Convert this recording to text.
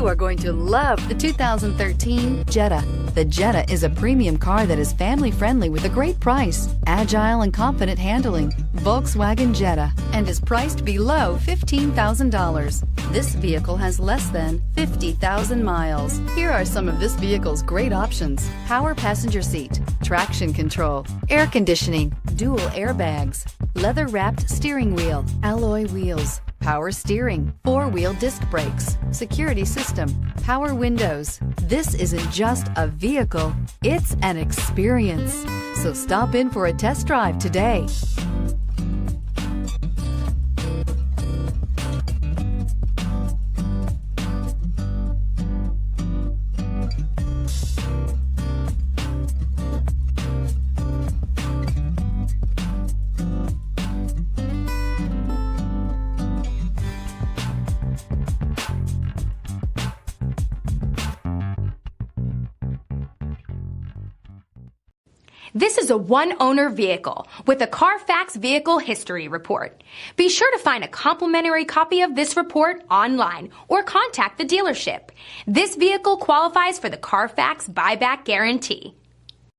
You are going to love the 2013 Jetta. The Jetta is a premium car that is family-friendly with a great price, agile and confident handling. Volkswagen Jetta, and is priced below $15,000. This vehicle has less than 50,000 miles. Here are some of this vehicle's great options: power passenger seat, traction control, air conditioning, dual airbags, leather-wrapped steering wheel, alloy wheels, power steering, four-wheel disc brakes, security system, power windows. This isn't just a vehicle, it's an experience. So stop in for a test drive today. This is a one-owner vehicle with a CARFAX Vehicle History Report. Be sure to find a complimentary copy of this report online or contact the dealership. This vehicle qualifies for the CARFAX Buyback Guarantee.